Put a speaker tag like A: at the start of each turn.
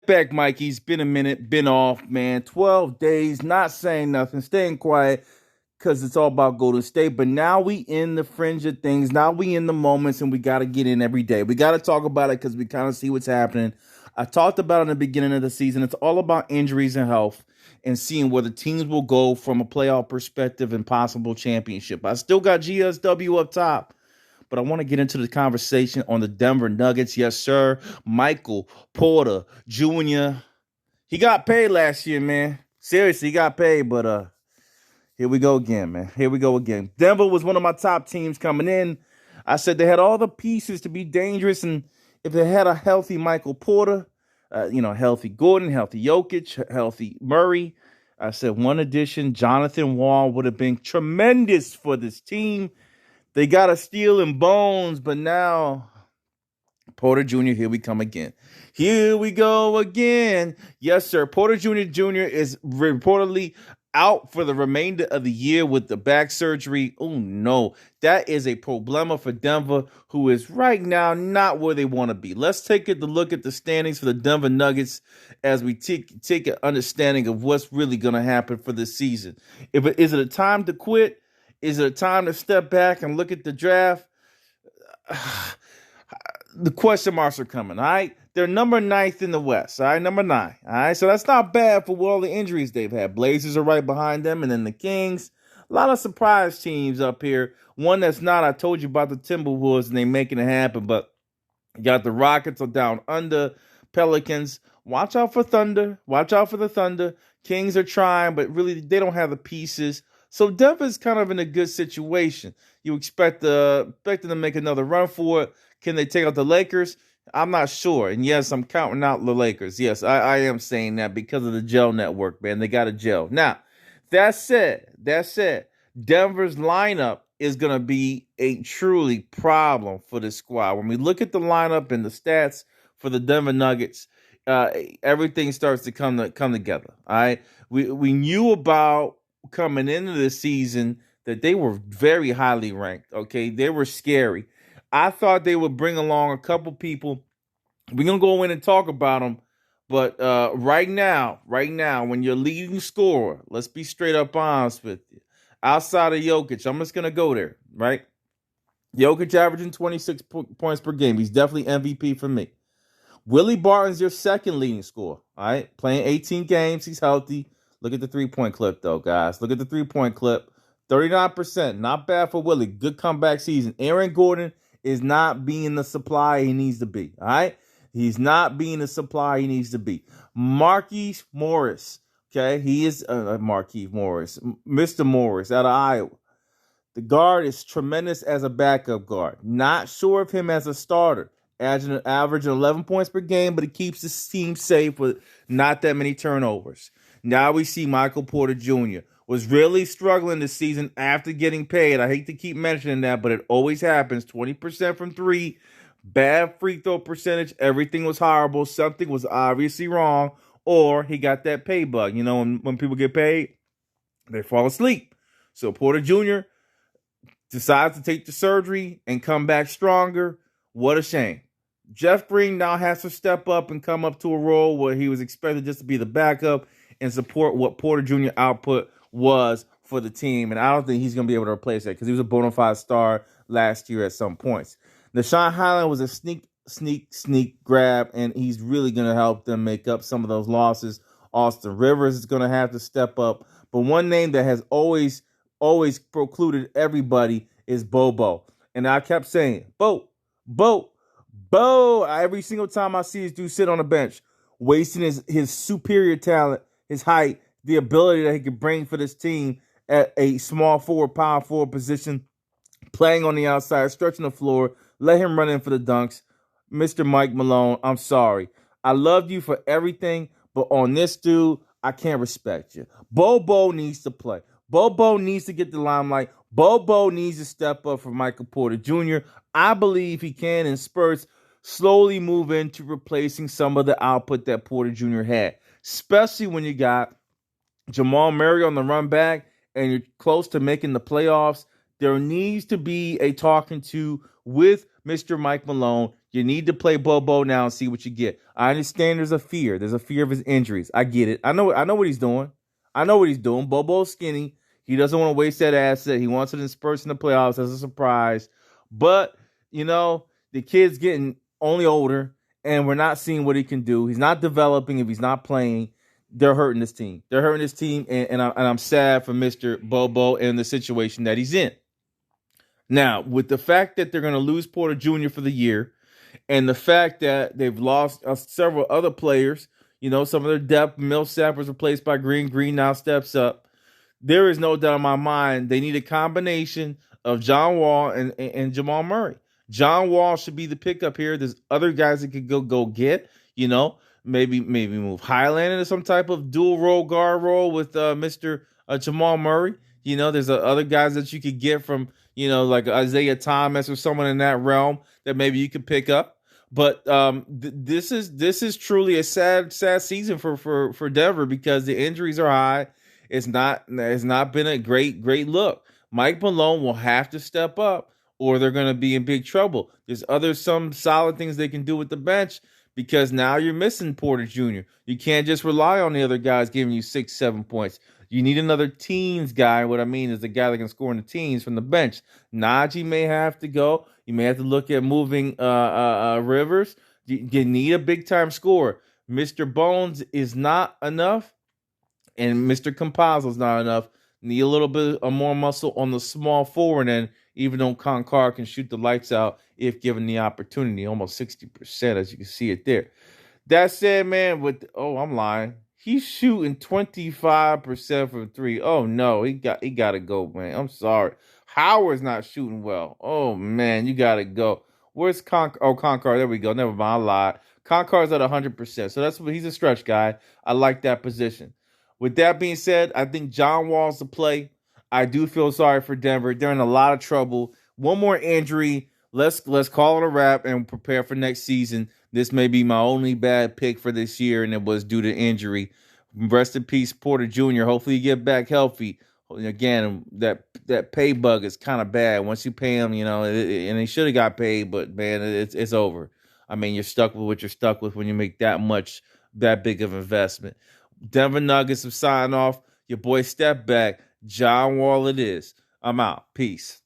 A: Back, Mikey's been a minute, been off, man. 12 days, not saying nothing, staying quiet because it's all about Golden State. But now we in the fringe of things. Now we in the moments, and we got to get in every day. We got to talk about it because we kind of see what's happening. I talked about it in the beginning of the season. It's all about injuries and health and seeing where the teams will go from a playoff perspective and possible championship. I still got GSW up top. But I want to get into the conversation on the Denver Nuggets. Yes, sir. Michael Porter Jr. He got paid last year, man. Seriously, he got paid, but here we go again, man. Here we go again. Denver was one of my top teams coming in. I said they had all the pieces to be dangerous, and if they had a healthy Michael Porter, healthy Gordon, healthy Jokic, healthy Murray, I said one addition, Jonathan Wall would have been tremendous for this team. They got a steal in bones, but now Porter Jr., here we come again. Here we go again. Yes, sir. Porter Jr. is reportedly out for the remainder of the year with the back surgery. Oh, no. That is a problema for Denver, who is right now not where they want to be. Let's take a look at the standings for the Denver Nuggets as we take an understanding of what's really going to happen for this season. Is it a time to quit? Is it a time to step back and look at the draft? The question marks are coming, all right? They're number 9th in the West, all right? Number 9, all right? So that's not bad for all the injuries they've had. Blazers are right behind them, and then the Kings. A lot of surprise teams up here. One that's not, I told you about the Timberwolves, and they're making it happen, but you got the Rockets are down under, Pelicans. Watch out for Thunder. Watch out for the Thunder. Kings are trying, but really they don't have the pieces. So Denver's kind of in a good situation. You expect them to make another run for it. Can they take out the Lakers? I'm not sure. And yes, I'm counting out the Lakers. Yes, I am saying that because of the gel network, man. They got a gel. Now, that said, Denver's lineup is going to be a truly problem for this squad. When we look at the lineup and the stats for the Denver Nuggets, everything starts to come together. All right, we knew about coming into the season that they were very highly ranked. Okay, they were scary. I thought they would bring along a couple people. We're gonna go in and talk about them, but right now, when you're leading scorer, let's be straight up honest with you. Outside of Jokic, I'm just gonna go there. Right, Jokic averaging 26 points per game. He's definitely MVP for me. Willie Barton's your second leading scorer. All right, playing 18 games, he's healthy. Look at the three-point clip, though, guys. Look at the three-point clip. 39%. Not bad for Willie. Good comeback season. Aaron Gordon is not being the supply he needs to be. All right? He's not being the supply he needs to be. Marquise Morris. Okay? He is Marquise Morris. Mr. Morris out of Iowa. The guard is tremendous as a backup guard. Not sure of him as a starter. Averaging 11 points per game, but it keeps the team safe with not that many turnovers. Now we see Michael Porter Jr. was really struggling this season after getting paid. I hate to keep mentioning that, but it always happens. 20% from 3, bad free throw percentage. Everything was horrible. Something was obviously wrong, or he got that pay bug. You know, when people get paid, they fall asleep. So Porter Jr. decides to take the surgery and come back stronger. What a shame. Jeff Green now has to step up and come up to a role where he was expected just to be the backup and support what Porter Jr. output was for the team. And I don't think he's going to be able to replace that because he was a bona fide star last year at some points. Nashawn Highland was a sneak grab, and he's really going to help them make up some of those losses. Austin Rivers is going to have to step up. But one name that has always precluded everybody is Bobo. And I kept saying, Bo. Every single time I see this dude sit on the bench, wasting his superior talent, his height, the ability that he could bring for this team at a small forward, power forward position, playing on the outside, stretching the floor, let him run in for the dunks. Mr. Mike Malone, I'm sorry. I loved you for everything, but on this dude, I can't respect you. Bobo needs to play. Bobo needs to get the limelight. Bobo needs to step up for Michael Porter Jr. I believe he can, in spurts, slowly move into replacing some of the output that Porter Jr. had, especially when you got Jamal Murray on the run back and you're close to making the playoffs. There needs to be a talking to with Mr. Mike Malone. You need to play Bobo now and see what you get. I understand there's a fear. There's a fear of his injuries. I get it. I know what he's doing. I know what he's doing. Bobo's skinny. He doesn't want to waste that asset. He wants it in spurts in the playoffs as a surprise. But, the kid's getting only older, and we're not seeing what he can do. He's not developing if he's not playing. They're hurting this team. They're hurting this team, and I'm sad for Mr. Bobo and the situation that he's in. Now, with the fact that they're going to lose Porter Jr. for the year, and the fact that they've lost several other players, some of their depth, Millsap was replaced by Green. Green now steps up. There is no doubt in my mind they need a combination of John Wall and Jamal Murray. John Wall should be the pickup here. There's other guys that could go get, maybe move Highland into some type of dual role guard role with Mr. Jamal Murray. There's other guys that you could get from, like Isaiah Thomas or someone in that realm that maybe you could pick up. But this is truly a sad season for Denver because the injuries are high. It's not been a great look. Mike Malone will have to step up or they're going to be in big trouble. There's some solid things they can do with the bench because now you're missing Porter Jr. You can't just rely on the other guys giving you 6-7 points. You need another teens guy. What I mean is the guy that can score in the teens from the bench. Najee may have to go. You may have to look at moving Rivers. You need a big-time scorer. Mr. Bones is not enough, and Mr. Campazzo is not enough. Need a little bit of more muscle on the small forward end, even though Concar can shoot the lights out if given the opportunity, almost 60%, as you can see it there. That said, man, I'm lying. He's shooting 25% from three. Oh no, he got to go, man. I'm sorry. Howard's not shooting well. Oh man, you got to go. Where's Concar? Oh, Concar. There we go. Never mind. I lied. Concar's at 100%. So he's a stretch guy. I like that position. With that being said, I think John Wall's the play. I do feel sorry for Denver. They're in a lot of trouble. One more injury. Let's call it a wrap and prepare for next season. This may be my only bad pick for this year, and it was due to injury. Rest in peace, Porter Jr. Hopefully you get back healthy. Again, that pay bug is kind of bad. Once you pay him, and he should have got paid, but man, it's over. I mean, you're stuck with what you're stuck with when you make that big of investment. Denver Nuggets have signed off. Your boy Step Back. John Wall it is. I'm out. Peace.